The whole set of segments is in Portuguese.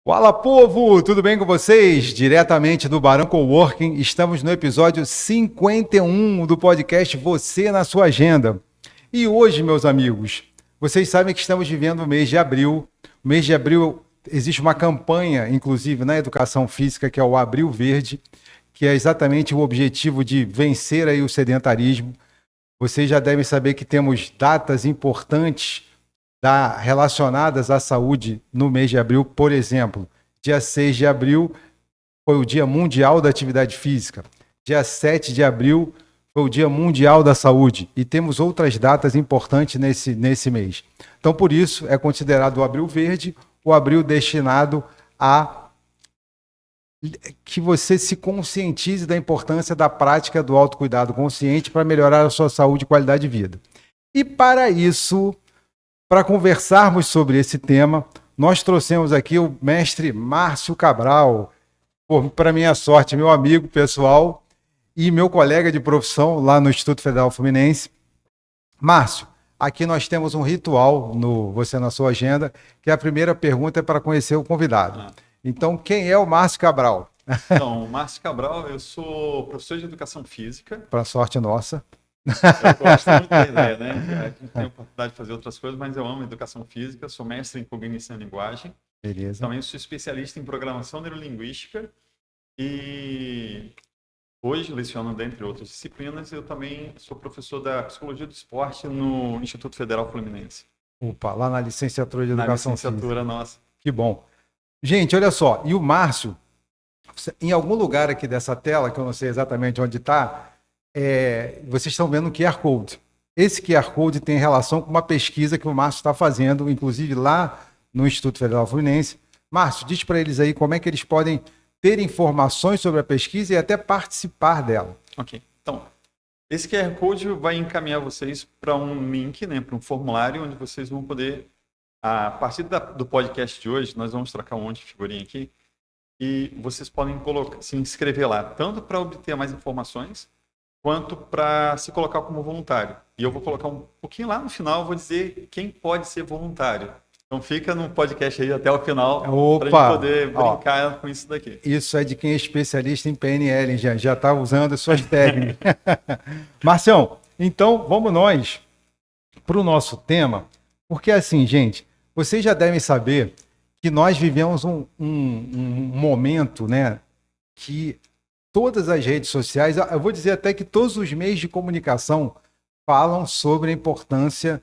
Fala, povo! Tudo bem com vocês? Diretamente do Barão Coworking, estamos no episódio 51 do podcast Você na Sua Agenda. E hoje, meus amigos, vocês sabem que estamos vivendo o mês de abril. O mês de abril existe uma campanha, inclusive na educação física, que é o Abril Verde, que é exatamente o objetivo de vencer aí o sedentarismo. Vocês já devem saber que temos datas importantes relacionadas à saúde no mês de abril. Por exemplo, dia 6 de abril foi o Dia Mundial da Atividade Física. Dia 7 de abril foi o Dia Mundial da Saúde. E temos outras datas importantes nesse mês. Então, por isso, é considerado o Abril Verde, o abril destinado a que você se conscientize da importância da prática do autocuidado consciente para melhorar a sua saúde e qualidade de vida. E para isso, para conversarmos sobre esse tema, nós trouxemos aqui o mestre Márcio Cabral, para minha sorte, meu amigo pessoal e meu colega de profissão lá no Instituto Federal Fluminense. Márcio, aqui nós temos um ritual no Você na Sua Agenda, que a primeira pergunta é para conhecer o convidado. Então, quem é o Márcio Cabral? Então, Márcio Cabral, eu sou professor de educação física. Para sorte nossa. Eu gosto muito da ideia, né? A gente tem a oportunidade de fazer outras coisas, mas eu amo educação física, sou mestre em cognição e linguagem. Beleza. Também sou especialista em programação neurolinguística e hoje leciono, dentre outras disciplinas, eu também sou professor da Psicologia do Esporte no Instituto Federal Fluminense. Opa, lá na licenciatura de educação física. Na licenciatura nossa. Que bom. Gente, olha só, e o Márcio, em algum lugar aqui dessa tela, que eu não sei exatamente onde está, vocês estão vendo um QR Code. Esse QR Code tem relação com uma pesquisa que o Márcio está fazendo, inclusive lá no Instituto Federal Fluminense. Márcio, diz para eles aí como é que eles podem ter informações sobre a pesquisa e até participar dela. Ok. Então, esse QR Code vai encaminhar vocês para um link, né, para um formulário onde vocês vão poder, a partir do podcast de hoje, nós vamos trocar um monte de figurinha aqui e vocês podem se inscrever lá, tanto para obter mais informações, quanto para se colocar como voluntário. E eu vou colocar um pouquinho lá no final, eu vou dizer quem pode ser voluntário. Então fica no podcast aí até o final, para a gente poder brincar com isso daqui. Isso é de quem é especialista em PNL, já está usando as suas técnicas. Marcião, então vamos nós para o nosso tema, porque assim, gente, vocês já devem saber que nós vivemos um momento, né, que todas as redes sociais, eu vou dizer até que todos os meios de comunicação falam sobre a importância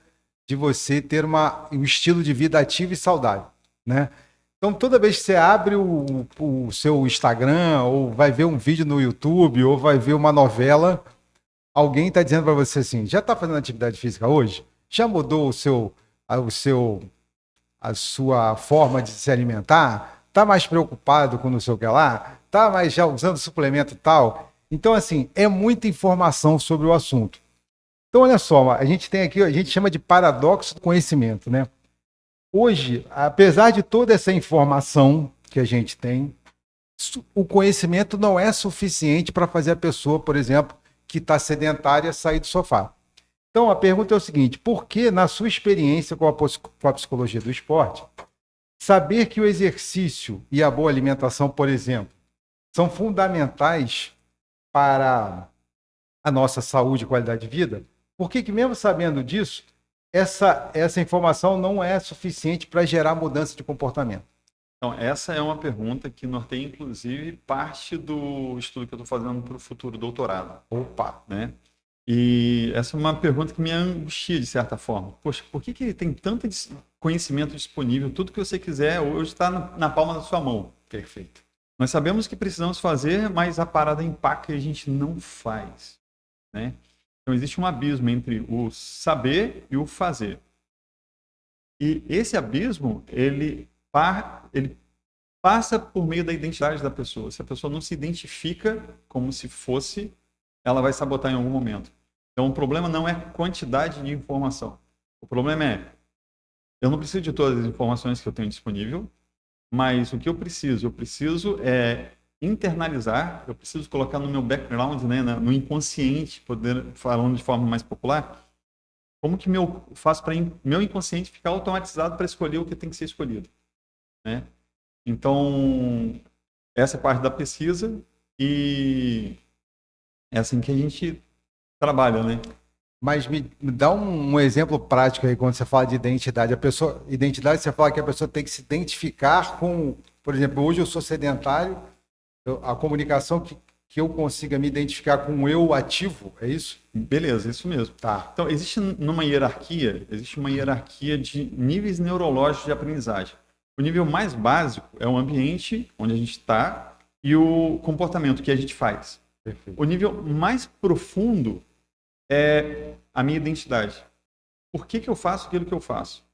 de você ter um estilo de vida ativo e saudável, né? Então, toda vez que você abre o seu Instagram, ou vai ver um vídeo no YouTube, ou vai ver uma novela, alguém está dizendo para você assim, já está fazendo atividade física hoje? Já mudou a sua forma de se alimentar? Está mais preocupado com não sei o que lá? Está mais já usando suplemento tal? Então, assim, é muita informação sobre o assunto. Então, olha só, a gente tem aqui, a gente chama de paradoxo do conhecimento, né? Hoje, apesar de toda essa informação que a gente tem, o conhecimento não é suficiente para fazer a pessoa, por exemplo, que está sedentária, sair do sofá. Então, a pergunta é o seguinte, por que, na sua experiência com a psicologia do esporte, saber que o exercício e a boa alimentação, por exemplo, são fundamentais para a nossa saúde e qualidade de vida? Por que mesmo sabendo disso, essa informação não é suficiente para gerar mudança de comportamento? Então, essa é uma pergunta que norteia, inclusive, parte do estudo que eu estou fazendo para o futuro doutorado. Opa! Né? E essa é uma pergunta que me angustia, de certa forma. Poxa, por que tem tanto conhecimento disponível? Tudo que você quiser hoje está na palma da sua mão. Perfeito. Nós sabemos que precisamos fazer, mas a parada empaca e a gente não faz. Né? Então, existe um abismo entre o saber e o fazer. E esse abismo, ele passa por meio da identidade da pessoa. Se a pessoa não se identifica como se fosse, ela vai sabotar em algum momento. Então, o problema não é quantidade de informação. O problema é, eu não preciso de todas as informações que eu tenho disponível, mas o que eu preciso internalizar, eu preciso colocar no meu background, né, no inconsciente, falando de forma mais popular, como que eu faço para meu inconsciente ficar automatizado para escolher o que tem que ser escolhido, né? Então, essa é a parte da pesquisa e é assim que a gente trabalha, né? Mas me dá um exemplo prático aí quando você fala de identidade. Identidade, você fala que a pessoa tem que se identificar com, por exemplo, hoje eu sou sedentário, a comunicação que eu consiga me identificar com o eu ativo, é isso? Beleza, isso mesmo. Tá. Então, existe uma hierarquia de níveis neurológicos de aprendizagem. O nível mais básico é o ambiente onde a gente está e o comportamento que a gente faz. Perfeito. O nível mais profundo é a minha identidade. Por que eu faço aquilo que eu faço?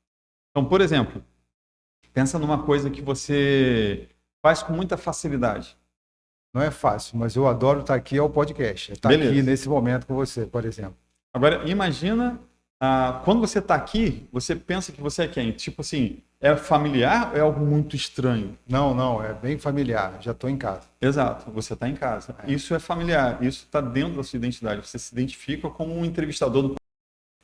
Então, por exemplo, pensa numa coisa que você faz com muita facilidade. Não é fácil, mas eu adoro estar aqui ao podcast. Estar aqui Beleza. nesse momento com você, por exemplo. Agora, imagina, quando você está aqui, você pensa que você é quem? Tipo assim, é familiar ou é algo muito estranho? Não, não, é bem familiar. Já estou em casa. Exato, você está em casa. Isso é familiar, isso está dentro da sua identidade. Você se identifica como um entrevistador do...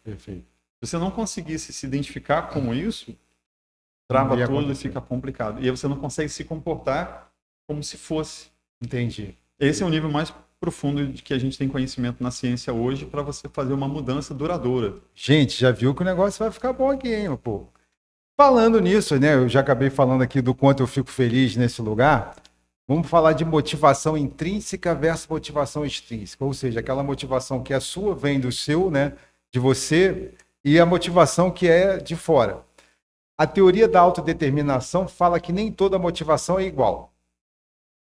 Perfeito. Se você não conseguisse se identificar como isso, Não trava ia tudo e acontecer. fica complicado. E aí você não consegue se comportar como se fosse. Entendi. Esse é o nível mais profundo de que a gente tem conhecimento na ciência hoje para você fazer uma mudança duradoura. Gente, já viu que o negócio vai ficar bom aqui, hein, meu povo? Falando nisso, né? Eu já acabei falando aqui do quanto eu fico feliz nesse lugar. Vamos falar de motivação intrínseca versus motivação extrínseca, ou seja, aquela motivação que é sua vem do seu, né, de você, e a motivação que é de fora. A teoria da autodeterminação fala que nem toda motivação é igual.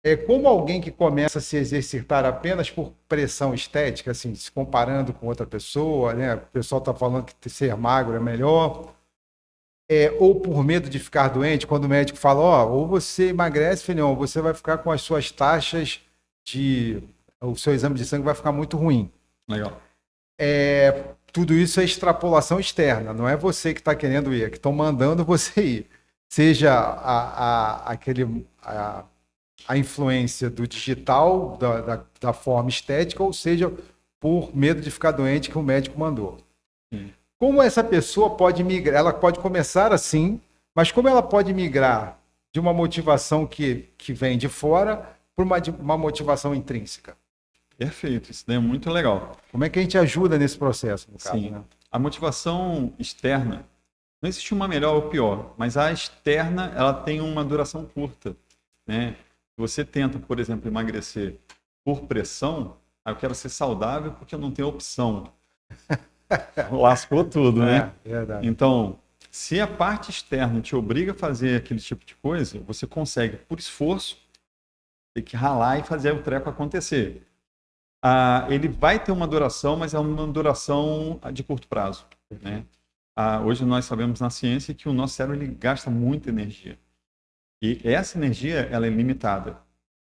É como alguém que começa a se exercitar apenas por pressão estética, assim, se comparando com outra pessoa, né? O pessoal está falando que ser magro é melhor, ou por medo de ficar doente, quando o médico fala, ó, ou você emagrece, filhão, ou você vai ficar com as suas taxas de... O seu exame de sangue vai ficar muito ruim. Legal. Tudo isso é extrapolação externa, não é você que está querendo ir, é que estão mandando você ir. Seja a influência do digital, da forma estética, ou seja, por medo de ficar doente que o médico mandou. Sim. Como essa pessoa pode migrar? Ela pode começar assim, mas como ela pode migrar de uma motivação que vem de fora para uma motivação intrínseca? Perfeito, isso daí é muito legal. Como é que a gente ajuda nesse processo, no caso, Sim. né? A motivação externa, não existe uma melhor ou pior, mas a externa, ela tem uma duração curta, né? Se você tenta, por exemplo, emagrecer por pressão, eu quero ser saudável porque eu não tenho opção. Lascou tudo, né? É, verdade. Então, se a parte externa te obriga a fazer aquele tipo de coisa, você consegue, por esforço, ter que ralar e fazer o treco acontecer. Ele vai ter uma duração, mas é uma duração de curto prazo, né? Hoje nós sabemos na ciência que o nosso cérebro ele gasta muita energia. E essa energia ela é limitada.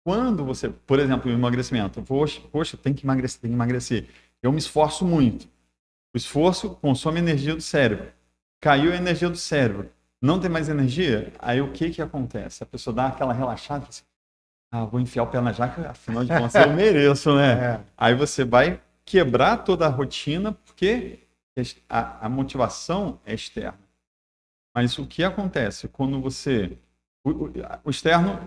Quando você, por exemplo, o emagrecimento, poxa, tem que emagrecer, tem que emagrecer. Eu me esforço muito. O esforço consome energia do cérebro. Caiu a energia do cérebro. Não tem mais energia? Aí o que acontece? A pessoa dá aquela relaxada, assim, vou enfiar o pé na jaca, afinal de contas eu mereço, né? É. Aí você vai quebrar toda a rotina, porque a motivação é externa. Mas o que acontece quando você... O externo,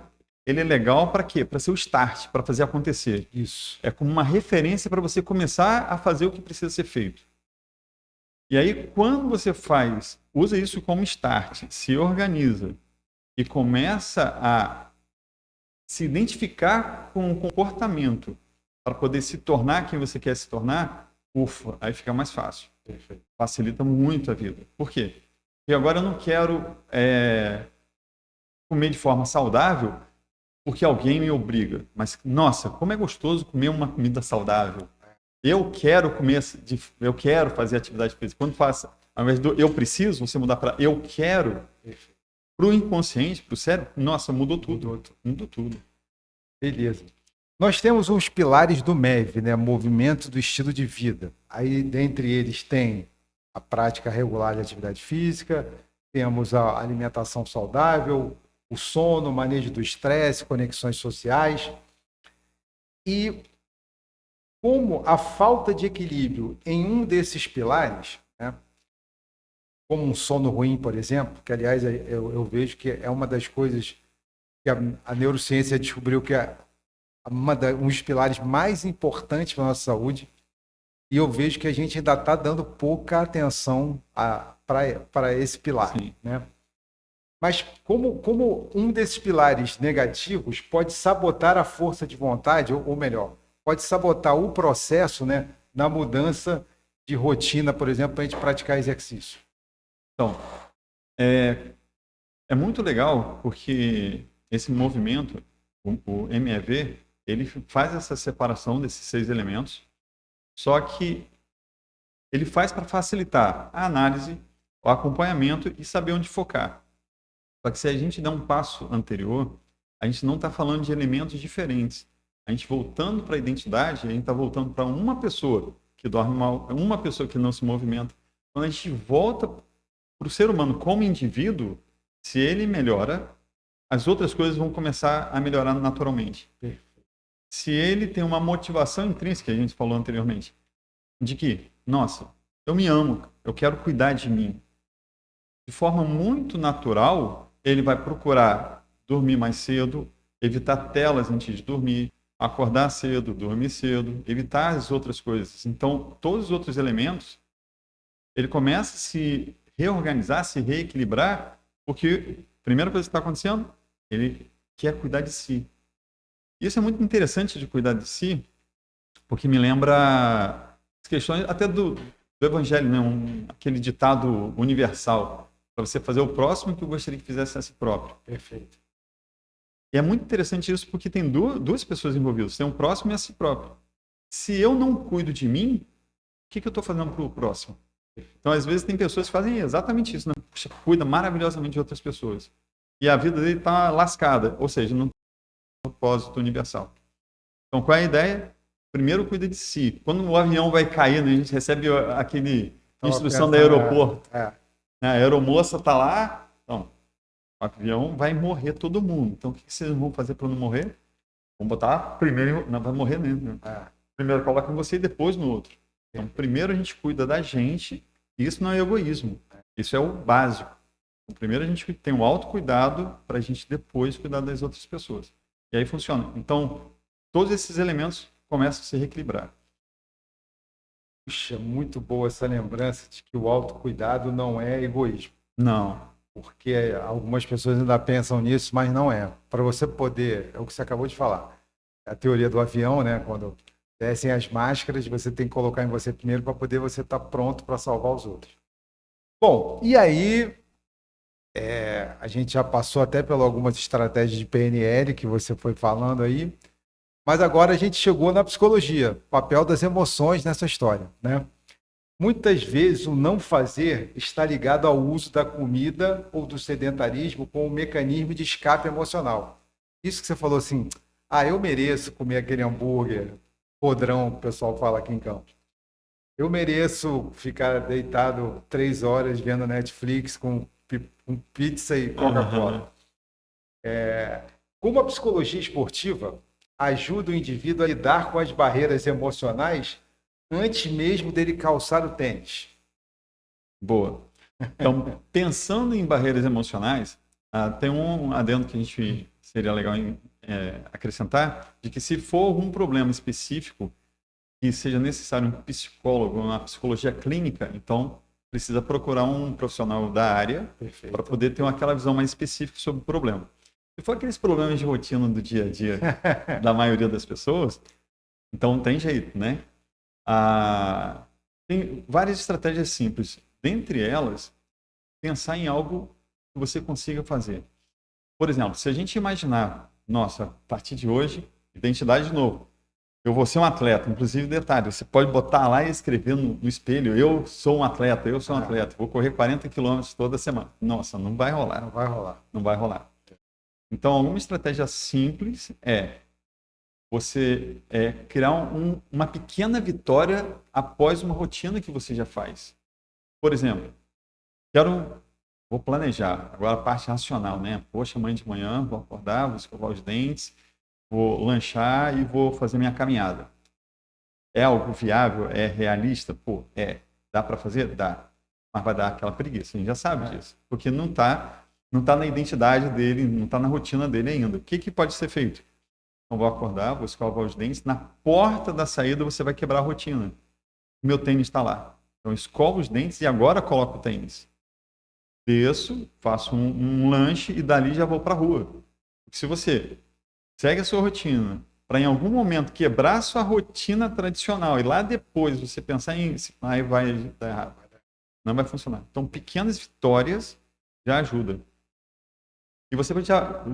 ele é legal para quê? Para ser o start, para fazer acontecer. Isso. É como uma referência para você começar a fazer o que precisa ser feito. E aí, quando você usa isso como start, se organiza e começa a se identificar com o comportamento para poder se tornar quem você quer se tornar, ufa, aí fica mais fácil. Perfeito. Facilita muito a vida. Por quê? Porque agora eu não quero comer de forma saudável porque alguém me obriga. Mas, nossa, como é gostoso comer uma comida saudável. Eu quero eu quero fazer atividade física. Quando faço, ao invés do eu preciso, você mudar para eu quero, para o inconsciente, para o cérebro, nossa, mudou tudo. Mudou tudo. Beleza. Nós temos os pilares do MEV, né? Movimento do estilo de vida. Aí, dentre eles, tem a prática regular de atividade física, temos a alimentação saudável, o sono, o manejo do estresse, conexões sociais. E como a falta de equilíbrio em um desses pilares, né? Como um sono ruim, por exemplo, que, aliás, eu vejo que é uma das coisas que a neurociência descobriu que é um dos pilares mais importantes para a nossa saúde, e eu vejo que a gente ainda está dando pouca atenção para esse pilar, Sim. né? Mas como um desses pilares negativos pode sabotar a força de vontade, ou melhor, pode sabotar o processo, né, na mudança de rotina, por exemplo, para a gente praticar exercício. Então, é muito legal porque esse movimento, o MEV, ele faz essa separação desses 6 elementos, só que ele faz para facilitar a análise, o acompanhamento e saber onde focar. Só que se a gente der um passo anterior, a gente não está falando de elementos diferentes. A gente voltando para a identidade, a gente está voltando para uma pessoa que dorme mal, uma pessoa que não se movimenta. Quando a gente volta para o ser humano como indivíduo, se ele melhora, as outras coisas vão começar a melhorar naturalmente. Se ele tem uma motivação intrínseca, a gente falou anteriormente, de que, nossa, eu me amo, eu quero cuidar de mim. De forma muito natural, ele vai procurar dormir mais cedo, evitar telas antes de dormir, acordar cedo, dormir cedo, evitar as outras coisas. Então, todos os outros elementos, ele começa a se reorganizar, se reequilibrar, porque a primeira coisa que está acontecendo, ele quer cuidar de si. Isso é muito interessante de cuidar de si, porque me lembra as questões até do Evangelho, né? Aquele ditado universal, para você fazer o próximo que eu gostaria que fizesse a si próprio. Perfeito. E é muito interessante isso porque tem duas pessoas envolvidas, tem um próximo e a si próprio. Se eu não cuido de mim, o que eu estou fazendo para o próximo? Então, às vezes, tem pessoas que fazem exatamente isso, né? Puxa, cuida maravilhosamente de outras pessoas. E a vida dele está lascada, ou seja, não tem um propósito universal. Então, qual é a ideia? Primeiro, cuida de si. Quando o avião vai caindo, a gente recebe aquele instrução da aeroporto. A aeromoça está lá, então, o avião vai morrer todo mundo. Então, o que vocês vão fazer para não morrer? Vamos botar primeiro, não vai morrer mesmo. Primeiro coloca em você e depois no outro. Então, primeiro a gente cuida da gente, e isso não é egoísmo. Isso é o básico. Então, primeiro a gente tem o autocuidado para a gente depois cuidar das outras pessoas. E aí funciona. Então, todos esses elementos começam a se reequilibrar. Puxa, muito boa essa lembrança de que o autocuidado não é egoísmo. Não. Porque algumas pessoas ainda pensam nisso, mas não é. Para você poder, é o que você acabou de falar, a teoria do avião, né? Quando descem as máscaras, você tem que colocar em você primeiro para poder você estar pronto para salvar os outros. Bom, e aí a gente já passou até por algumas estratégias de PNL que você foi falando aí, mas agora a gente chegou na psicologia, papel das emoções nessa história, né? Muitas vezes o não fazer está ligado ao uso da comida ou do sedentarismo como um mecanismo de escape emocional. Isso que você falou assim, eu mereço comer aquele hambúrguer podrão, que o pessoal fala aqui em Campos. Eu mereço ficar deitado 3 horas vendo Netflix com pizza e Coca-Cola. Como a psicologia esportiva ajuda o indivíduo a lidar com as barreiras emocionais antes mesmo dele calçar o tênis. Boa. Então, pensando em barreiras emocionais, tem um adendo que a gente seria legal acrescentar, de que se for algum problema específico que seja necessário um psicólogo, uma psicologia clínica, então precisa procurar um profissional da área para poder ter aquela visão mais específica sobre o problema. Se for aqueles problemas de rotina do dia a dia da maioria das pessoas, então tem jeito, né? Tem várias estratégias simples. Dentre elas, pensar em algo que você consiga fazer. Por exemplo, se a gente imaginar, nossa, a partir de hoje, identidade de novo. Eu vou ser um atleta. Inclusive, detalhe, você pode botar lá e escrever no espelho, eu sou um atleta, vou correr 40 quilômetros toda semana. Nossa, não vai rolar. Não vai rolar. Não vai rolar. Então, uma estratégia simples é você criar uma pequena vitória após uma rotina que você já faz. Por exemplo, vou planejar, agora a parte racional, né? Poxa, amanhã de manhã vou acordar, vou escovar os dentes, vou lanchar e vou fazer minha caminhada. É algo viável? É realista? Dá para fazer? Dá. Mas vai dar aquela preguiça, a gente já sabe disso. Porque não está não está na identidade dele, não está na rotina dele ainda. O que, que pode ser feito? Então, vou acordar, vou escovar os dentes. Na porta da saída, você vai quebrar a rotina. Meu tênis está lá. Então, escovo os dentes e agora coloco o tênis. Desço, faço um lanche e dali já vou para a rua. Porque se você segue a sua rotina para em algum momento quebrar a sua rotina tradicional e lá depois você pensar em aí vai dar errado, não vai funcionar. Então, pequenas vitórias já ajudam. E você pode,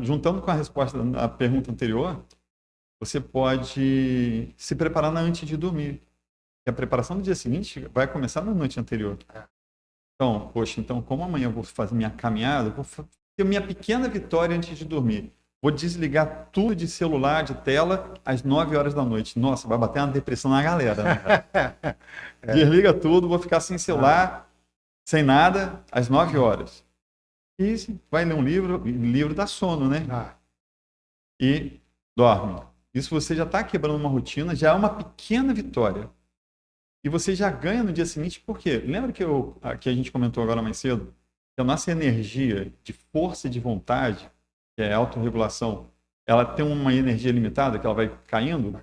juntando com a resposta da pergunta anterior, você pode se preparar na antes de dormir. E a preparação do dia seguinte vai começar na noite anterior. Então, poxa, então como amanhã eu vou fazer minha caminhada, vou ter minha pequena vitória antes de dormir. Vou desligar tudo de celular, de tela, às 9 horas da noite. Nossa, vai bater uma depressão na galera, né? Desliga tudo, vou ficar sem celular, sem nada, às 9 horas. E vai ler um livro dá sono, né? E dorme. Isso você já está quebrando uma rotina, já é uma pequena vitória. E você já ganha no dia seguinte, por quê? Lembra que a gente comentou agora mais cedo? Que a nossa energia de força e de vontade, que é autorregulação, ela tem uma energia limitada, que ela vai caindo.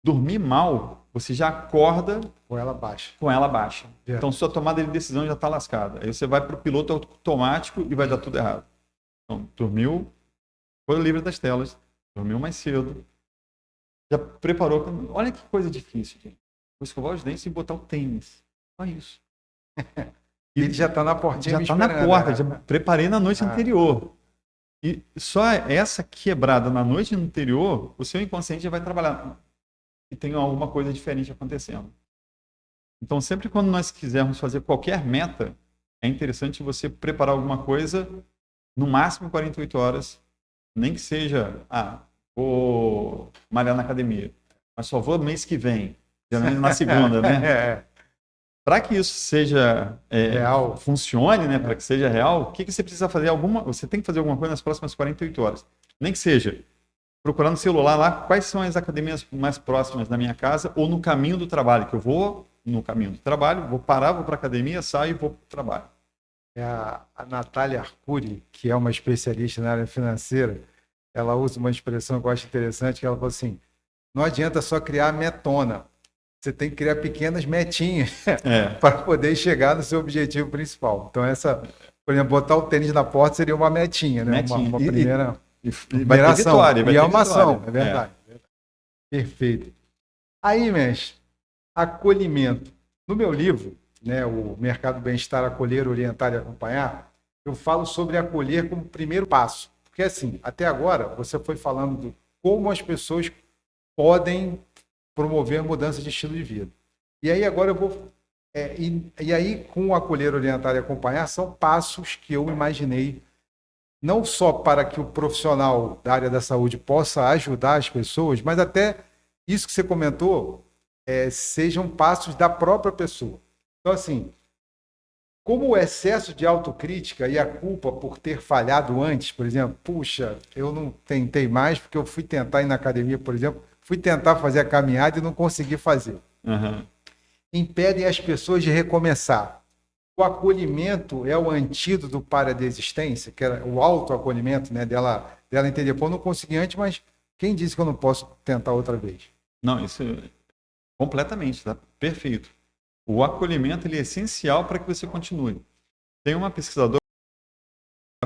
Dormir mal, você já acorda Com ela baixa. Com ela baixa. Então, sua tomada de decisão já está lascada. Aí você vai para o piloto automático e vai dar tudo errado. Então, dormiu, foi livre das telas, dormiu mais cedo, já preparou. Olha que coisa difícil, gente. Vou escovar os dentes e botar o tênis. Só isso. E ele já está na portinha. Já está na porta, já preparei na noite anterior. E só essa quebrada na noite anterior, o seu inconsciente já vai trabalhar. E tem alguma coisa diferente acontecendo. Então, sempre quando nós quisermos fazer qualquer meta, é interessante você preparar alguma coisa no máximo 48 horas, nem que seja, vou malhar na academia, mas só vou mês que vem, geralmente na segunda, né? Para que isso seja real, funcione, né? Para que seja real, o que você precisa fazer? Você tem que fazer alguma coisa nas próximas 48 horas. Nem que seja procurar no celular lá quais são as academias mais próximas da minha casa ou no caminho do trabalho, que eu vou no caminho do trabalho, vou parar, vou para a academia, saio e vou para o trabalho. A Natália Arcuri, que é uma especialista na área financeira, ela usa uma expressão que eu acho interessante, que ela falou assim, não adianta só criar metona, você tem que criar pequenas metinhas para poder chegar no seu objetivo principal. Então, por exemplo, botar o tênis na porta seria uma metinha, né? Uma primeira ação. Vai ter uma ação, vitória. É verdade. Perfeito. Aí, mestre, acolhimento. No meu livro, né, o Mercado Bem-Estar, Acolher, Orientar e Acompanhar, eu falo sobre acolher como primeiro passo. Porque, assim, até agora, você foi falando de como as pessoas podem promover mudança de estilo de vida. E aí, agora eu vou... e aí, com o acolher, orientar e acompanhar, são passos que eu imaginei não só para que o profissional da área da saúde possa ajudar as pessoas, mas até isso que você comentou, sejam passos da própria pessoa. Então, assim, como o excesso de autocrítica e a culpa por ter falhado antes, por exemplo, puxa, eu não tentei mais porque eu fui tentar ir na academia, por exemplo, fui tentar fazer a caminhada e não consegui fazer. Impedem as pessoas de recomeçar. O acolhimento é o antídoto para a desistência, que é o autoacolhimento, né, dela entender, pô, eu não consegui antes, mas quem disse que eu não posso tentar outra vez? Não, isso completamente, tá? Perfeito. O acolhimento ele é essencial para que você continue. Tem uma pesquisadora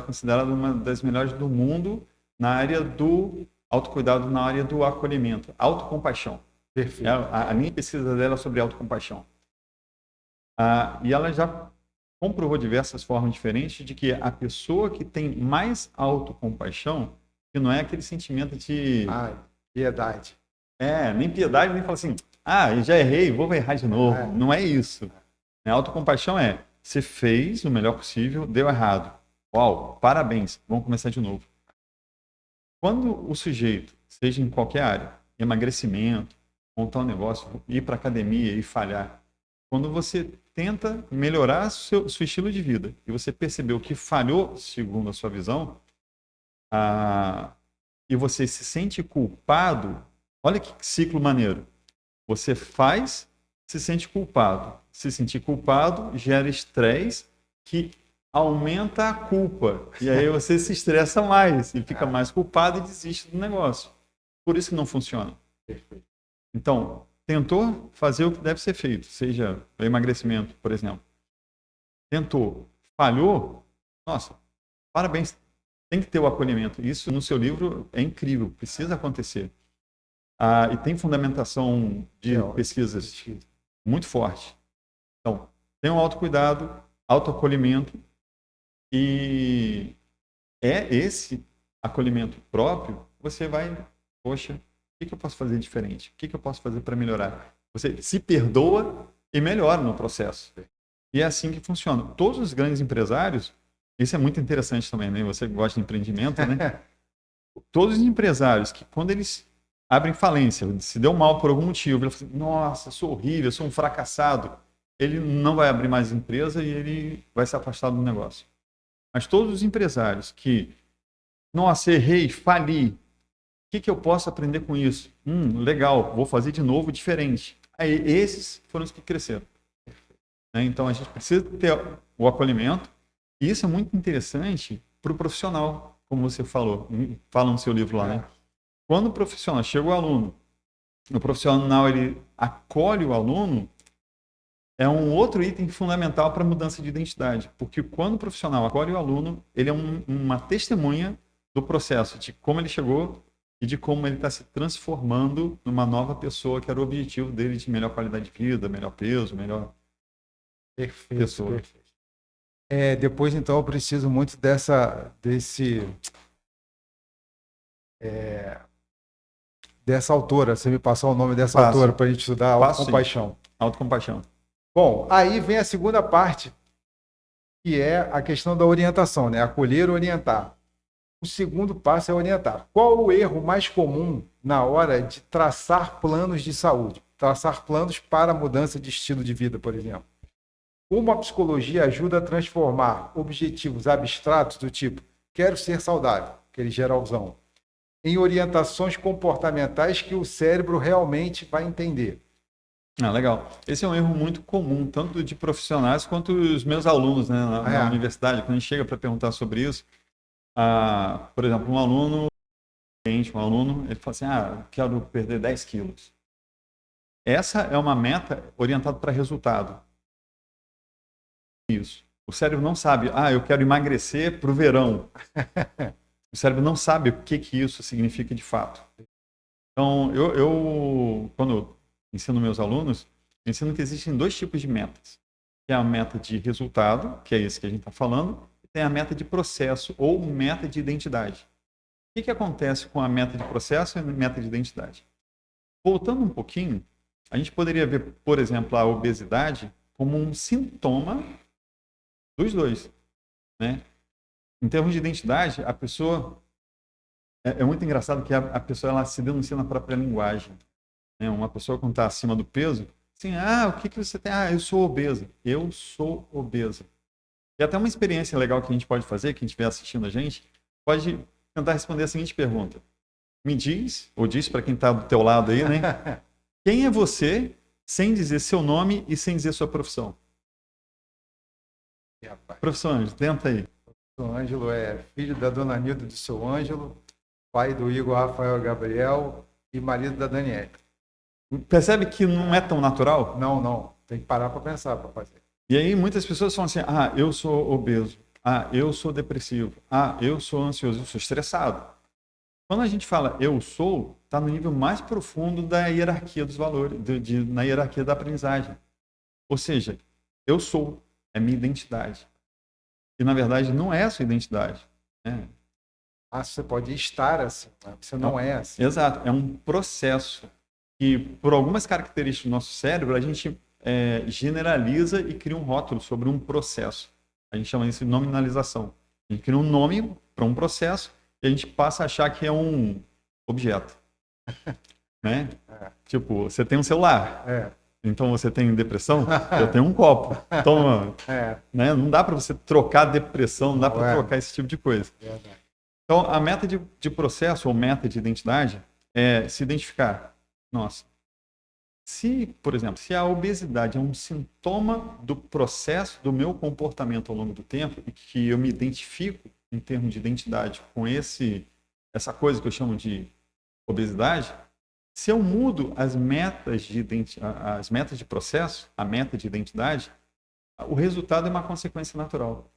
considerada uma das melhores do mundo na área do autocuidado, na área do acolhimento, autocompaixão. Perfeito. A linha de pesquisa dela é sobre autocompaixão. E ela já comprovou diversas formas diferentes de que a pessoa que tem mais autocompaixão, que não é aquele sentimento de... piedade. Nem piedade, nem fala assim, eu já errei, vou errar de novo. Não é isso. A autocompaixão você fez o melhor possível, deu errado. Uau, parabéns, vamos começar de novo. Quando o sujeito, seja em qualquer área, emagrecimento, montar um negócio, ir para a academia e falhar, quando você tenta melhorar seu estilo de vida e você percebeu que falhou segundo a sua visão, e você se sente culpado, olha que ciclo maneiro. Você faz, se sente culpado. Se sentir culpado gera estresse, que aumenta a culpa. E aí você se estressa mais e fica mais culpado e desiste do negócio. Por isso que não funciona. Perfeito. Então, tentou fazer o que deve ser feito, seja o emagrecimento, por exemplo. Tentou, falhou, nossa, parabéns. Tem que ter o acolhimento. Isso no seu livro é incrível, precisa acontecer. E tem fundamentação de pesquisas muito forte. Então, tem um autocuidado, autoacolhimento, e esse acolhimento próprio, você vai, poxa, o que eu posso fazer diferente? O que eu posso fazer para melhorar? Você se perdoa e melhora no processo. E é assim que funciona. Todos os grandes empresários, isso é muito interessante também, né? Você gosta de empreendimento, né? Todos os empresários que, quando eles abrem falência, se deu mal por algum motivo, ele fala assim, nossa, sou horrível, sou um fracassado, ele não vai abrir mais empresa e ele vai se afastar do negócio. Mas todos os empresários que, nossa, errei, fali, o que eu posso aprender com isso? Legal, vou fazer de novo diferente. Aí, esses foram os que cresceram. Então, a gente precisa ter o acolhimento, e isso é muito interessante para o profissional, como você falou, fala no seu livro lá, né? Quando o profissional chega o aluno, o profissional ele acolhe o aluno, é um outro item fundamental para a mudança de identidade, porque quando o profissional acolhe o aluno, ele é uma testemunha do processo, de como ele chegou e de como ele está se transformando numa nova pessoa, que era o objetivo dele de melhor qualidade de vida, melhor peso, melhor pessoa. Perfeito. Depois, então, eu preciso muito dessa autora. Você me passou o nome dessa autora para a gente estudar, Autocompaixão. Autocompaixão. Bom, aí vem a segunda parte, que é a questão da orientação, né? Acolher e orientar. O segundo passo é orientar. Qual o erro mais comum na hora de traçar planos de saúde? Traçar planos para a mudança de estilo de vida, por exemplo. Como a psicologia ajuda a transformar objetivos abstratos do tipo quero ser saudável, aquele geralzão, em orientações comportamentais que o cérebro realmente vai entender. Legal. Esse é um erro muito comum, tanto de profissionais quanto os meus alunos, né, na universidade. Quando a gente chega para perguntar sobre isso, por exemplo, um aluno, ele fala assim, eu quero perder 10 quilos. Essa é uma meta orientada para resultado. Isso. O cérebro não sabe, eu quero emagrecer para o verão. O cérebro não sabe o que isso significa de fato. Então, eu quando eu ensino meus alunos, eu ensino que existem dois tipos de metas. Tem a meta de resultado, que é esse que a gente está falando, e tem a meta de processo ou meta de identidade. O que acontece com a meta de processo e a meta de identidade? Voltando um pouquinho, a gente poderia ver, por exemplo, a obesidade como um sintoma dos dois, né? Em termos de identidade, a pessoa... É muito engraçado que a pessoa ela se denuncia na própria linguagem. Né? Uma pessoa quando está acima do peso, assim, o que você tem? Eu sou obesa. Eu sou obesa. E até uma experiência legal que a gente pode fazer, quem estiver assistindo a gente, pode tentar responder a seguinte pergunta. Me diz, ou diz para quem está do teu lado aí, né? Quem é você sem dizer seu nome e sem dizer sua profissão? Professor Ângelo, tenta aí. O Ângelo é filho da dona Nilda do seu Ângelo, pai do Igor Rafael Gabriel e marido da Daniela. Percebe que não é tão natural? Não. Tem que parar para pensar para fazer. E aí muitas pessoas falam assim, eu sou obeso, eu sou depressivo, eu sou ansioso, eu sou estressado. Quando a gente fala eu sou, está no nível mais profundo da hierarquia dos valores, na hierarquia da aprendizagem. Ou seja, eu sou, é minha identidade. E na verdade não é a sua identidade. Né? Você pode estar assim, mas você não é assim. Exato, é um processo que, por algumas características do nosso cérebro, a gente generaliza e cria um rótulo sobre um processo. A gente chama isso de nominalização. A gente cria um nome para um processo e a gente passa a achar que é um objeto. Né? Tipo, você tem um celular. Então você tem depressão? Eu tenho um copo. Toma. Né? Não dá para você trocar depressão, não dá para trocar esse tipo de coisa. Então, a meta de processo ou meta de identidade é se identificar. Nossa, Se, por exemplo, se a obesidade é um sintoma do processo do meu comportamento ao longo do tempo e que eu me identifico em termos de identidade com essa coisa que eu chamo de obesidade, se eu mudo as metas de processo, a meta de identidade, o resultado é uma consequência natural.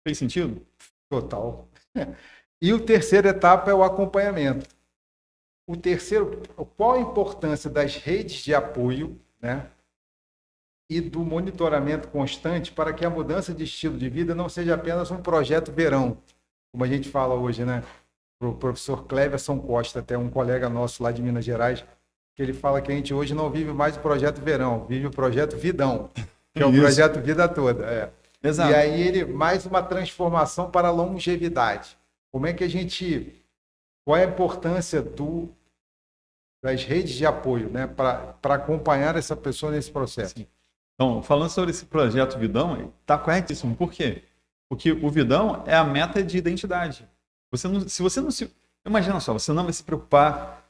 Fez sentido? Total. E a terceira etapa é o acompanhamento. O terceiro, qual a importância das redes de apoio, né, e do monitoramento constante para que a mudança de estilo de vida não seja apenas um projeto verão, como a gente fala hoje, né? O professor Cleverson Costa, até um colega nosso lá de Minas Gerais, que ele fala que a gente hoje não vive mais o projeto verão, vive o projeto vidão, que é o projeto vida toda. É. Exato. E aí mais uma transformação para a longevidade. Como é que a gente... Qual é a importância das redes de apoio, né, para acompanhar essa pessoa nesse processo? Sim. Então, falando sobre esse projeto Vidão, está corretíssimo. Por quê? Porque o Vidão é a meta de identidade. Se você não se... Imagina só, você não vai se preocupar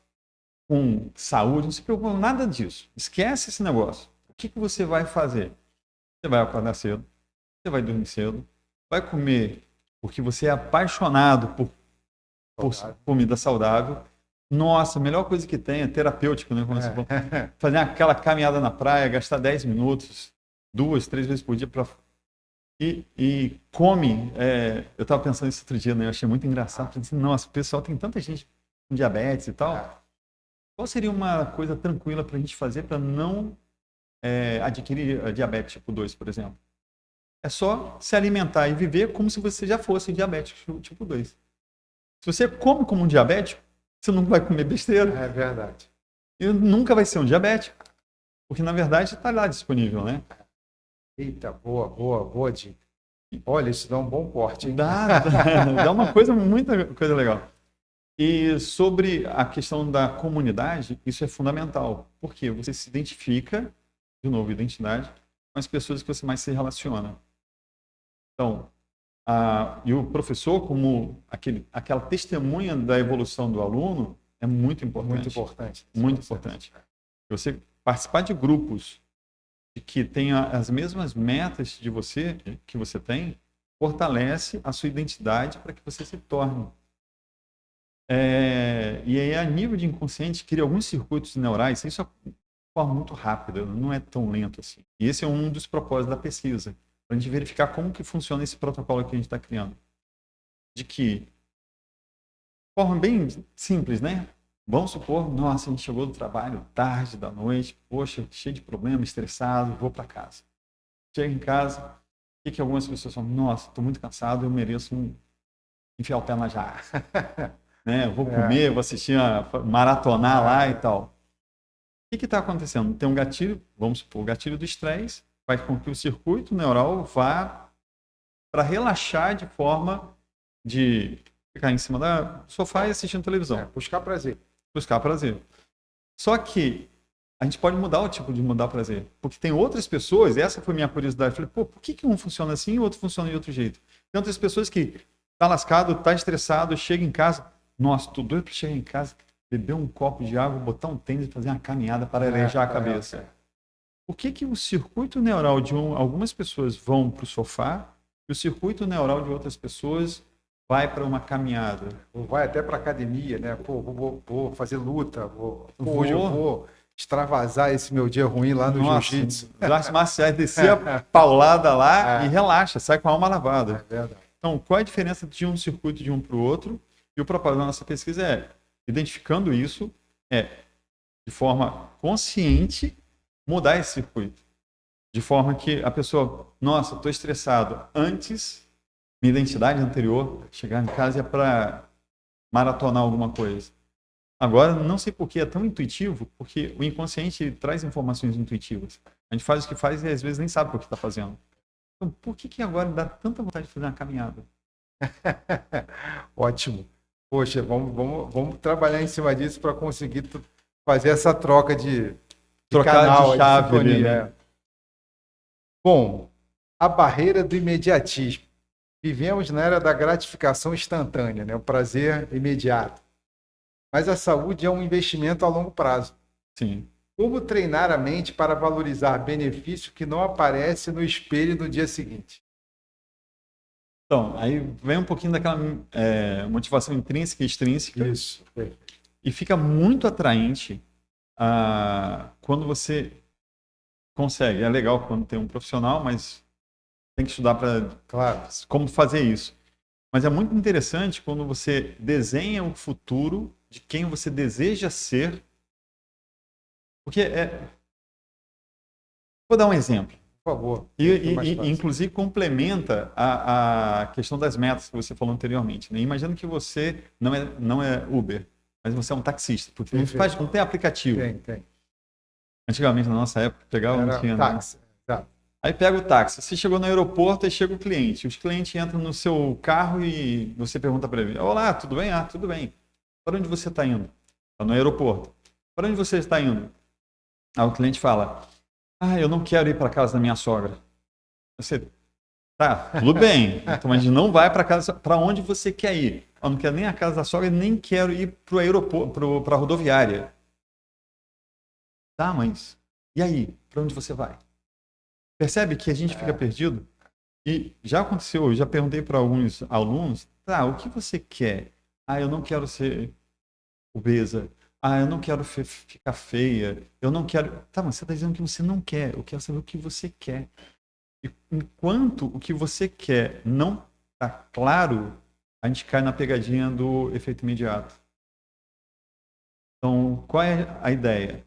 com saúde, não se preocupa com nada disso. Esquece esse negócio. O que você vai fazer? Você vai acordar cedo, você vai dormir cedo, vai comer porque você é apaixonado por comida saudável. Nossa, a melhor coisa que tem é terapêutico, né? Como você falou. Fazer aquela caminhada na praia, gastar 10 minutos, 2, 3 vezes por dia para... E come. Eu estava pensando isso outro dia, né? Eu achei muito engraçado. Falei assim, nossa, o pessoal tem tanta gente com diabetes e tal. Qual seria uma coisa tranquila para a gente fazer para não adquirir diabetes tipo 2, por exemplo? É só se alimentar e viver como se você já fosse diabético tipo 2. Se você come como um diabético, você não vai comer besteira. É verdade. E nunca vai ser um diabético. Porque, na verdade, está lá disponível, né? Eita, boa dica. Olha, isso dá um bom corte, hein? Dá uma coisa, muita coisa legal. E sobre a questão da comunidade, isso é fundamental. Porque você se identifica, de novo, identidade, com as pessoas que você mais se relaciona. Então, e o professor, como aquela testemunha da evolução do aluno, é muito importante. Muito importante. Muito importante. Você participar de grupos que tenham as mesmas metas de você, que você tem, fortalece a sua identidade para que você se torne. E aí, a nível de inconsciente, cria alguns circuitos neurais, isso é de forma muito rápida, não é tão lento assim. E esse é um dos propósitos da pesquisa, para a gente verificar como que funciona esse protocolo que a gente está criando. De que, de forma bem simples, né? Vamos supor, nossa, a gente chegou do trabalho tarde da noite, poxa, cheio de problema, estressado, vou para casa. Chega em casa, o que algumas pessoas falam? Nossa, estou muito cansado, eu mereço enfiar o pé na jarra. Né? Vou comer, vou assistir, maratonar lá e tal. O que está acontecendo? Tem um gatilho, vamos supor, o gatilho do estresse faz com que o circuito neural vá para relaxar de forma de ficar em cima do sofá e assistindo televisão. Buscar prazer. Buscar prazer. Só que a gente pode mudar o tipo de mudar prazer. Porque tem outras pessoas, essa foi minha curiosidade. Eu falei, pô, por que um funciona assim e o outro funciona de outro jeito? Tem outras pessoas que tá lascado, tá estressado, chega em casa, nossa, tô doido para chegar em casa, beber um copo de água, botar um tênis e fazer uma caminhada para arejar a cabeça. Por que o circuito neural de algumas pessoas vão para o sofá e o circuito neural de outras pessoas vai para uma caminhada? Ou vai até para academia, né? Pô, vou fazer luta, hoje eu vou extravasar esse meu dia ruim lá no jiu-jitsu. As artes marciais, descer a paulada lá e relaxa, sai com a alma lavada. É verdade. Então, qual é a diferença de um circuito de um para o outro? E o propósito da nossa pesquisa identificando isso, de forma consciente, mudar esse circuito. De forma que a pessoa, nossa, estou estressado. Antes, minha identidade anterior, chegar em casa ia para maratonar alguma coisa. Agora, não sei por que é tão intuitivo, porque o inconsciente traz informações intuitivas. A gente faz o que faz e às vezes nem sabe o que está fazendo. Então, por que agora dá tanta vontade de fazer uma caminhada? Ótimo. Poxa, vamos trabalhar em cima disso para conseguir fazer essa troca de canal, de chave ali, né? Bom, a barreira do imediatismo. Vivemos na era da gratificação instantânea, né? O prazer imediato. Mas a saúde é um investimento a longo prazo. Sim. Como treinar a mente para valorizar benefício que não aparece no espelho no dia seguinte? Então, aí vem um pouquinho daquela motivação intrínseca e extrínseca Isso. e fica muito atraente quando você consegue. É legal quando tem um profissional, mas tem que estudar para Claro. como fazer isso. Mas é muito interessante quando você desenha o futuro de quem você deseja ser. Porque vou dar um exemplo. Por favor. Inclusive complementa a questão das metas que você falou anteriormente. Né? Imagina que você não é Uber, mas você é um taxista, porque não tem aplicativo. Tem. Antigamente, na nossa época, pegava não tinha. Táxi. Né? Aí pega o táxi. Você chegou no aeroporto e chega o cliente. Os clientes entram no seu carro e você pergunta para ele: Olá, tudo bem? Ah, tudo bem. Para onde você está indo? Está no aeroporto. Para onde você está indo? Aí o cliente fala: eu não quero ir para casa da minha sogra. Você, tá, tudo bem. Então a gente não vai para casa. Para onde você quer ir? Eu não quero nem a casa da sogra, nem quero ir para o aeroporto, para a rodoviária. Tá, mas e aí? Para onde você vai? Percebe que a gente fica perdido? E já aconteceu, eu já perguntei para alguns alunos, tá, o que você quer? Eu não quero ser obesa. Eu não quero ficar feia. Eu não quero... Tá, mas você está dizendo que você não quer. Eu quero saber o que você quer. E enquanto o que você quer não está claro, a gente cai na pegadinha do efeito imediato. Então, qual é a ideia?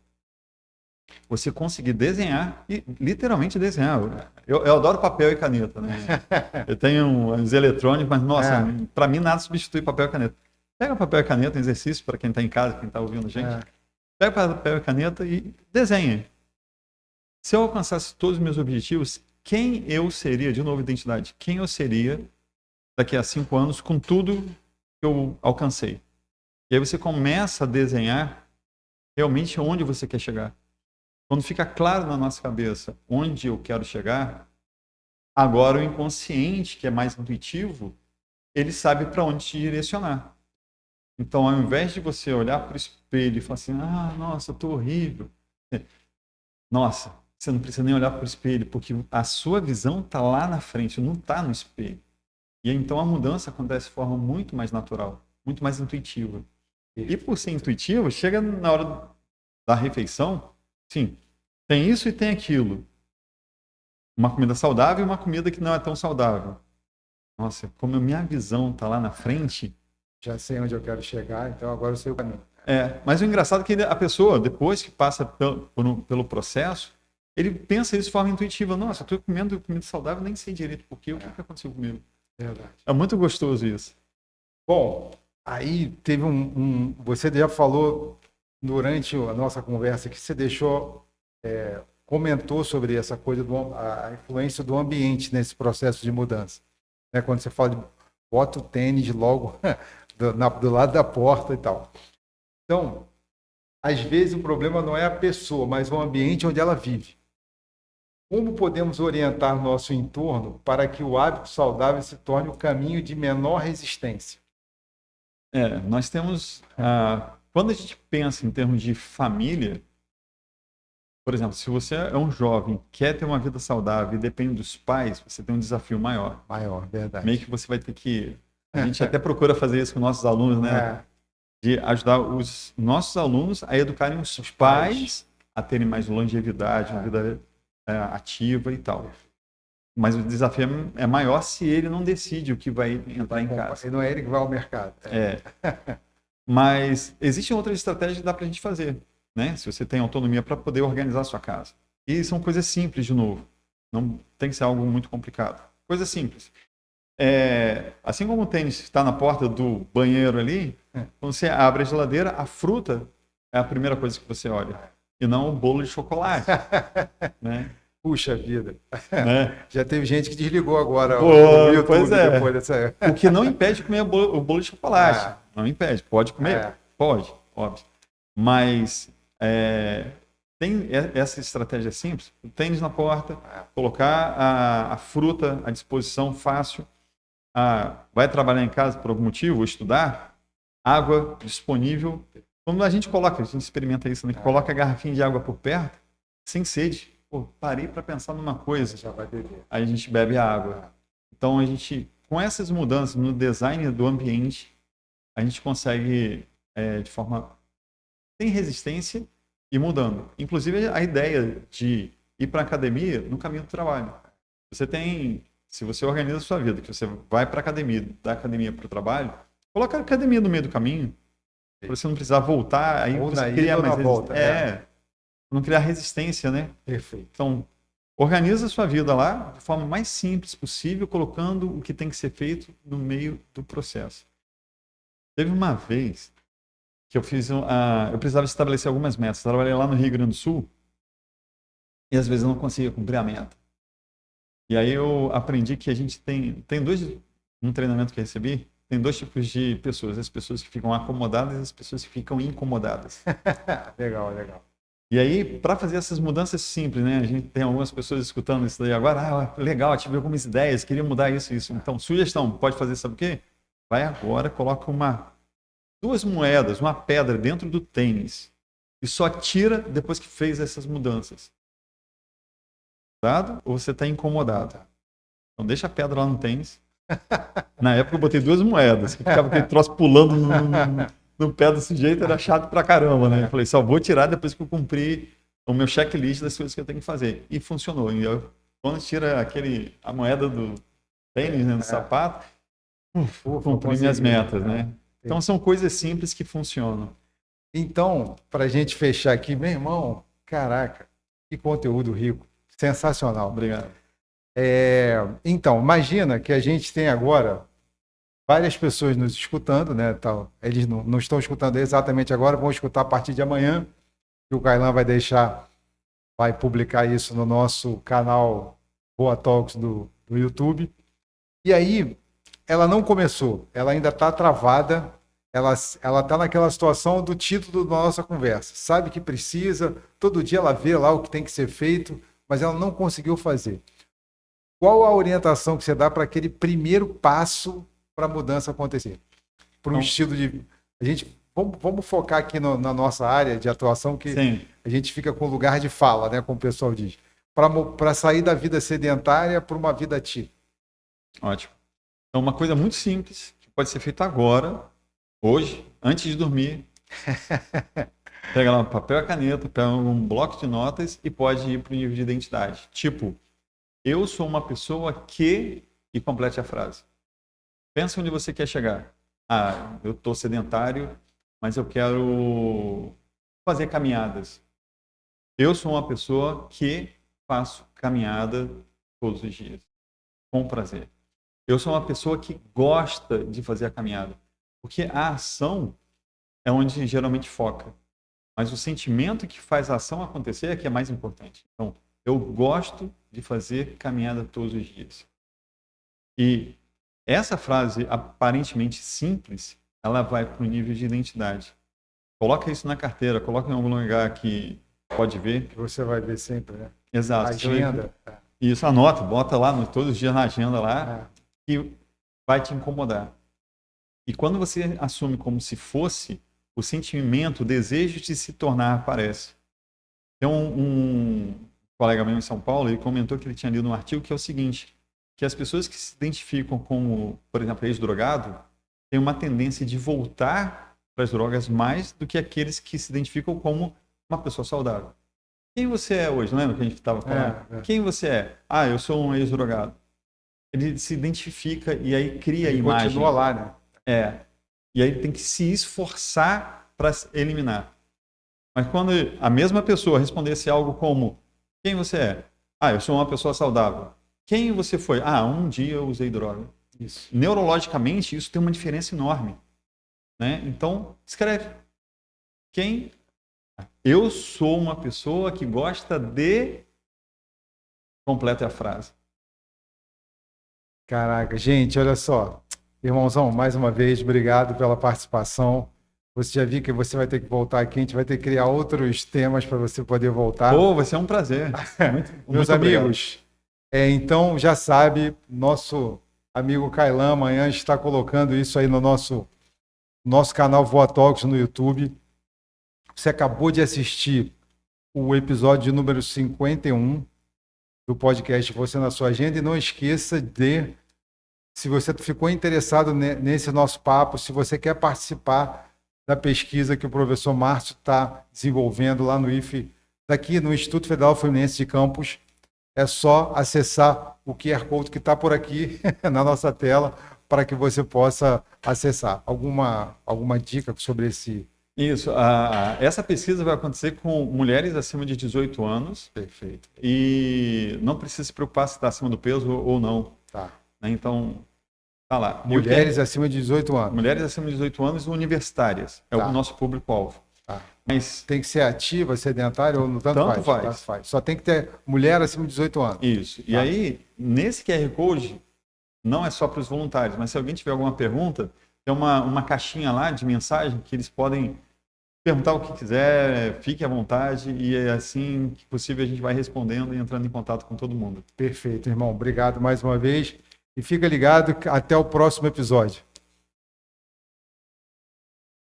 Você conseguir desenhar e literalmente desenhar. Eu adoro papel e caneta, né? Eu tenho uns eletrônicos, mas, nossa, para mim nada substitui papel e caneta. Pega papel e caneta, um exercício para quem está em casa, quem está ouvindo a gente. Pega papel e caneta e desenha. Se eu alcançasse todos os meus objetivos, quem eu seria, de novo, identidade, quem eu seria daqui a 5 anos com tudo que eu alcancei? E aí você começa a desenhar realmente onde você quer chegar. Quando fica claro na nossa cabeça onde eu quero chegar, agora o inconsciente, que é mais intuitivo, ele sabe para onde te direcionar. Então, ao invés de você olhar para o espelho e falar assim, nossa, eu estou horrível. Nossa, você não precisa nem olhar para o espelho, porque a sua visão está lá na frente, não está no espelho. E então a mudança acontece de forma muito mais natural, muito mais intuitiva. E por ser intuitivo, chega na hora da refeição, sim, tem isso e tem aquilo. Uma comida saudável e uma comida que não é tão saudável. Nossa, como a minha visão está lá na frente... Já sei onde eu quero chegar, então agora eu sei o caminho. Mas o engraçado é que a pessoa, depois que passa pelo processo, ele pensa isso de forma intuitiva. Nossa, eu estou comendo comida saudável, nem sei direito por quê, o que aconteceu comigo. Verdade. É muito gostoso isso. Bom, aí teve você já falou durante a nossa conversa que você comentou sobre essa coisa, a influência do ambiente nesse processo de mudança. Né? Quando você fala de bota o tênis logo do lado da porta e tal. Então, às vezes o problema não é a pessoa, mas o ambiente onde ela vive. Como podemos orientar nosso entorno para que o hábito saudável se torne o caminho de menor resistência? Nós temos... quando a gente pensa em termos de família, por exemplo, se você é um jovem, quer ter uma vida saudável e depende dos pais, você tem um desafio maior. Maior, verdade. Meio que você vai ter que... A gente até procura fazer isso com nossos alunos, né? De ajudar os nossos alunos a educarem os pais a terem mais longevidade, uma vida ativa e tal. Mas o desafio é maior se ele não decide o que vai entrar em casa. E não é ele que vai ao mercado. Mas existem outras estratégias que dá para a gente fazer, né? Se você tem autonomia para poder organizar a sua casa. E são coisas simples, de novo. Não tem que ser algo muito complicado. Coisas simples. Assim como o tênis está na porta do banheiro ali, quando você abre a geladeira, a fruta é a primeira coisa que você olha. E não o bolo de chocolate. Né? Puxa vida. Né? Já teve gente que desligou agora o YouTube pois depois dessa... O que não impede de comer o bolo de chocolate. Não impede. Pode comer? Pode, óbvio. Mas tem essa estratégia simples. O tênis na porta, colocar a fruta à disposição fácil. Vai trabalhar em casa por algum motivo, estudar, água disponível, Quando a gente experimenta isso, né? Que coloca a garrafinha de água por perto, sem sede. Pô, parei para pensar numa coisa. Já vai beber. Aí a gente bebe a água. Então, a gente, com essas mudanças no design do ambiente, a gente consegue, de forma sem resistência, ir mudando. Inclusive, a ideia de ir para a academia no caminho do trabalho. Se você organiza a sua vida, que você vai para a academia, da academia para o trabalho, coloca a academia no meio do caminho, para você não precisar voltar, aí Ou você na cria ida ou mais na volta. não criar resistência, né? Perfeito. Então, organiza a sua vida lá de forma mais simples possível, colocando o que tem que ser feito no meio do processo. Teve uma vez que eu precisava estabelecer algumas metas. Eu trabalhei lá no Rio Grande do Sul e às vezes eu não conseguia cumprir a meta. E aí eu aprendi que a gente tem um treinamento que eu recebi, tem dois tipos de pessoas. As pessoas que ficam acomodadas e as pessoas que ficam incomodadas. Legal, legal. E aí, para fazer essas mudanças simples, né? A gente tem algumas pessoas escutando isso daí agora. Legal, tive algumas ideias, queria mudar isso e isso. Então, sugestão, pode fazer, sabe o quê? Vai agora, coloca duas moedas, uma pedra dentro do tênis e só tira depois que fez essas mudanças. Ou você está incomodado? Então, deixa a pedra lá no tênis. Na época, eu botei duas moedas, que ficava aquele troço pulando no pé do sujeito, era chato pra caramba, né? Eu falei, só vou tirar depois que eu cumprir o meu checklist das coisas que eu tenho que fazer. E funcionou. E quando tira a moeda do tênis, né, do sapato, cumpri minhas metas, né? Então são coisas simples que funcionam. Então, para a gente fechar aqui, meu irmão, caraca, que conteúdo rico, sensacional. Obrigado. Então, imagina que a gente tem agora várias pessoas nos escutando, né? Tal. Eles não estão escutando exatamente agora, vão escutar a partir de amanhã, que o Kailan vai publicar isso no nosso canal Boa Talks do YouTube. E aí, ela não começou, ela ainda está travada, ela está naquela situação do título da nossa conversa. Sabe que precisa, todo dia ela vê lá o que tem que ser feito, mas ela não conseguiu fazer. Qual a orientação que você dá para aquele primeiro passo para a mudança acontecer? Para um estilo de... Vamos focar aqui na nossa área de atuação, que Sim. A gente fica com lugar de fala, né, como o pessoal diz. Para sair da vida sedentária para uma vida ativa. Ótimo. Então, uma coisa muito simples, que pode ser feita agora, hoje, antes de dormir. Pega lá um papel e caneta, pega um bloco de notas e pode ir para o nível de identidade. Tipo, eu sou uma pessoa que... E complete a frase. Pensa onde você quer chegar. Eu estou sedentário, mas eu quero fazer caminhadas. Eu sou uma pessoa que faço caminhada todos os dias, com prazer. Eu sou uma pessoa que gosta de fazer a caminhada, porque a ação é onde geralmente foca. Mas o sentimento que faz a ação acontecer é que é mais importante. Então, eu gosto de fazer caminhada todos os dias. E essa frase, aparentemente simples, ela vai para o nível de identidade. Coloca isso na carteira, coloca em algum lugar que pode ver. Que você vai ver sempre, né? Exato. Agenda. Isso, anota, bota lá todos os dias na agenda lá, que vai te incomodar. E quando você assume como se fosse, o sentimento, o desejo de se tornar aparece. Tem um colega meu em São Paulo, ele comentou que ele tinha lido um artigo que é o seguinte, que as pessoas que se identificam como, por exemplo, ex-drogado, têm uma tendência de voltar para as drogas mais do que aqueles que se identificam como uma pessoa saudável. Quem você é hoje? Lembra que a gente estava falando? Quem você é? Eu sou um ex-drogado. Ele se identifica e aí cria a imagem. Continua lá, né? E aí tem que se esforçar para eliminar. Mas quando a mesma pessoa respondesse algo como: quem você é? Eu sou uma pessoa saudável. Quem você foi? Um dia eu usei droga. Isso. Neurologicamente, isso tem uma diferença enorme. Né? Então, escreve. Eu sou uma pessoa que gosta de... Completa a frase. Caraca, gente, olha só. Irmãozão, mais uma vez, obrigado pela participação. Você já viu que você vai ter que voltar aqui, a gente vai ter que criar outros temas para você poder voltar. Vai ser um prazer. Meus amigos, então já sabe, nosso amigo Kailan amanhã está colocando isso aí no nosso canal Voa Talks no YouTube. Você acabou de assistir o episódio número 51 do podcast Você na Sua Agenda. E não esqueça de, se você ficou interessado nesse nosso papo, se você quer participar da pesquisa que o professor Márcio está desenvolvendo lá no IFE, daqui no Instituto Federal Fluminense de Campos, é só acessar o QR Code que está por aqui na nossa tela para que você possa acessar. Alguma dica sobre esse... Isso. Essa pesquisa vai acontecer com mulheres acima de 18 anos. Perfeito. E não precisa se preocupar se está acima do peso ou não. Tá. Né? Então, tá lá. Mulheres acima de 18 anos. Mulheres acima de 18 anos universitárias. É o nosso público-alvo. Tá. Mas tem que ser ativa, sedentária ou não? Tanto faz. Só tem que ter mulher acima de 18 anos. Isso. E aí, nesse QR Code, não é só para os voluntários, mas se alguém tiver alguma pergunta, tem uma caixinha lá de mensagem que eles podem perguntar o que quiser, fique à vontade e assim que possível a gente vai respondendo e entrando em contato com todo mundo. Perfeito, irmão. Obrigado mais uma vez e fica ligado até o próximo episódio.